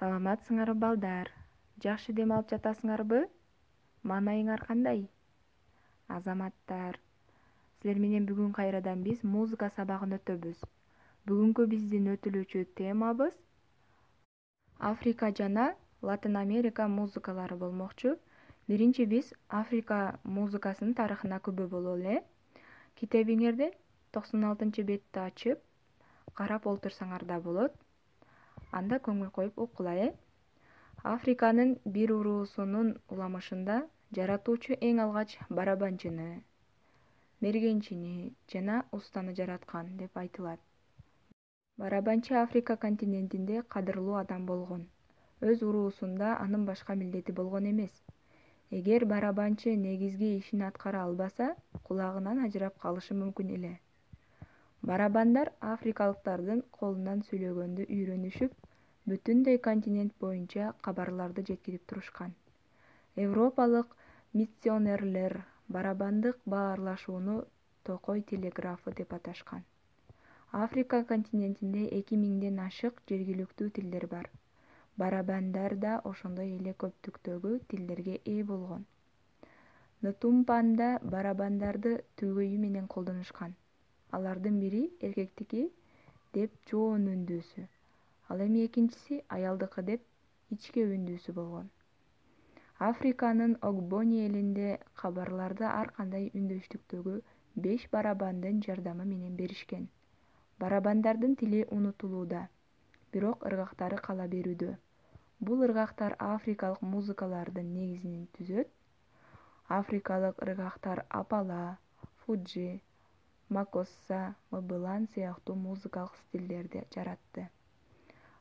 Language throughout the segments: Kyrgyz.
Саламатсыңарбы балдар? Жакшы дем алып жатасыңарбы? Маанайыңар кандай? Азаматтар, силер менен бүгүн кайрадан биз музыка сабагын өтөбүз. Бүгүнкү биздин өтүлүүчү темабыз Африка жана Латын Америка музыкалары болмокчу. Биринчи биз Африка музыкасынын тарыхына күбө бололу эле. Китебиңерде 96 бетти ачып, карап олтурсаңар да болот. Анда көңүл коюп окула. Африканын бир уруусунун уламышында жаратуучу эң алгач барабанчыны, мергенчини жана устаны жараткан деп айтылат. Барабанчы Африка континентинде кадырлуу адам болгон. Өз уруусунда анын башка милдети болгон эмес. Эгер барабанчы негизги ишин аткара албаса, кулагынан ажырап калышы мүмкүн эле. Барабандар африкалыктардын колунан сүйлөгөндү үйрөнүшүп, бүтүндөй континент боюнча кабарларды жеткирип турушкан. Европалык миссионерлер барабандык баарлашууну токой телеграфы деп аташкан. Африка континентинде 2000ден ашык жергиликтүү тилдер бар. Барабандар да ошондой эле көптүктөгү тилдерге ээ болгон. Нтумпанда барабандарды түгөйү менен колдонушкан. Алардын бири эркектики деп жоон үндүүсү, ал эми экинчиси аялдыкы деп ичке үндүүсү болгон. Африканын Огбони элинде кабарларды ар кандай үндөштүктөгү 5 барабандын жардамы менен беришкен. Барабандардын тили унутулууда, бирок ыргактары кала берүүдө. Бул ыргактар африкалык музыкалардын негизин түзөт. Африкалык ыргактар апала, фуджи, макосса, мыбылан сыяктуу музыкалык стилдерди жаратты.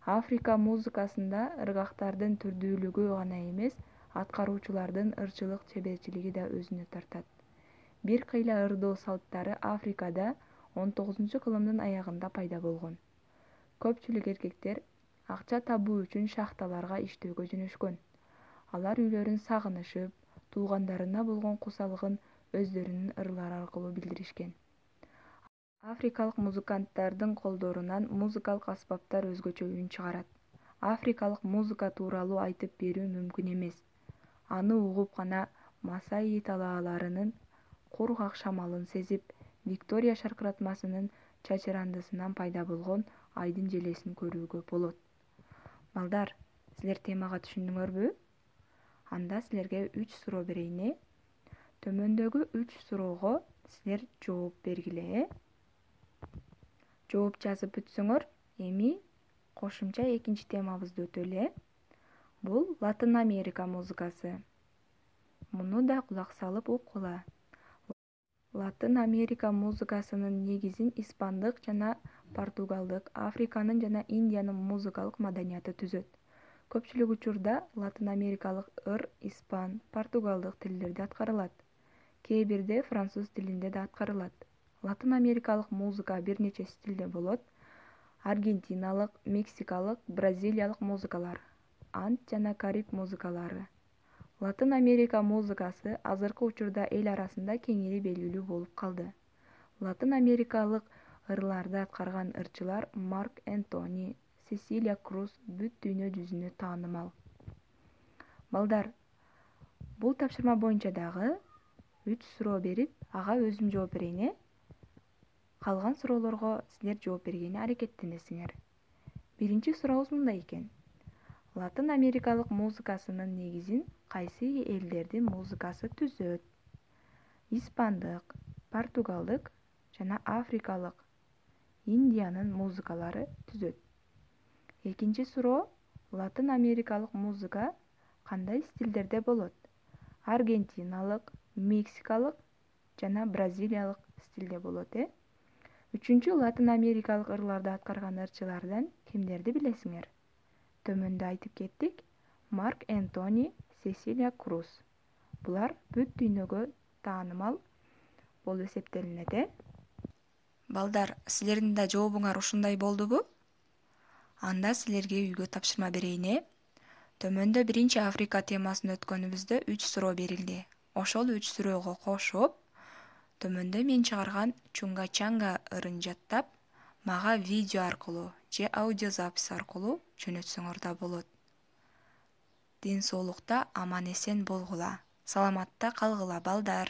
Африка музыкасында ыргактардын түрдүүлүгү гана эмес, аткаруучулардын ырчылык чеберчилиги да өзүнө тартат. Бир кыйла ырдоо салттары Африкада 19-кылымдын аягында пайда болгон. Көпчүлүк эркектер акча табуу үчүн шахталарга иштөөгө жөнөшкөн. Алар үйлөрүн сагынышып, туугандарына болгон кусалыгын өздөрүнүн ырлары аркылуу билдиришкен. Африкалык музыканттардын колдорунан музыкалык аспаптар өзгөчө үн чыгарат. Африкалык музыка тууралуу айтып берүү мүмкүн эмес. Аны угуп гана Масаи талааларынын кургак шамалын сезип, Виктория шаркыратмасынын чачырандысынан пайда болгон айдын желесин көрүүгө болот. Балдар, силер темага түшүндүңөрбү? Анда силерге 3 суроо берейин. Төмөндөгү 3 суроого силер жооп бергиле. Жооп жазып бүтсөңөр, эми кошумча экинчи темабызды өтөлү. Бул Латын Америка музыкасы. Муну да кулак салып окула. Латын Америка музыкасынын негизин испандык жана португалдык, Африканын жана Индиянын музыкалык маданияты түзөт. Көпчүлүк учурда Латын Америкалык ыр, испан, португалдык тилдерде аткарылат. Кээ бирде француз тилинде да аткарылат. Латын Америкалык музыка бир нече стилде болот. Аргентиналык, мексикалык, бразилиялык музыкалар, Анд жана Кариб музыкалары. Латын Америка музыкасы азыркы учурда эл арасында кеңири белгилүү болуп калды. Латын Америкалык ырларды аткарган ырчылар Марк Энтони, Сесилия Круз бүт дүйнө жүзүнө таанымал. Балдар, бул тапшырма боюнча дагы 3 суроо берип, ага өзүм жооп берейин. Калган суроолорго силер жооп бергени аракеттенесиңер. Биринчи сурообуз мындай экен. Латын Америкалык музыкасынын негизин кайсы элдердин музыкасы түзөт? Испандык, португалдык жана африкалык, Индиянын музыкалары түзөт. Экинчи суроо. Латын Америкалык музыка кандай стилдерде болот? Аргентиналык, мексикалык жана бразилиялык стилде болот. Үчүнчү. Латын Америкалык ырларды аткарган ырчылардан кимдерди билесиңер? Төмөндө айтып кеттик. Марк Энтони, Сесилия Круз. Булар бүт дүйнөгө таанымал болуп эсептелинет. Балдар, силердин да жообуңар ушундай болдубу? Анда силерге үйгө тапшырма берейин. Төмөндө биринчи Африка темасын өткөнүбүздө 3 суроо берилди. Ошол 3 суроого кошуп, төмөндө мен чыгарган Чунга Чанга ырын жаттап, мага видео аркылуу же аудиозапись аркылуу жөнөтсөңөр да болот. ден соолукта аман-эсен болгула, саламатта калгыла балдар.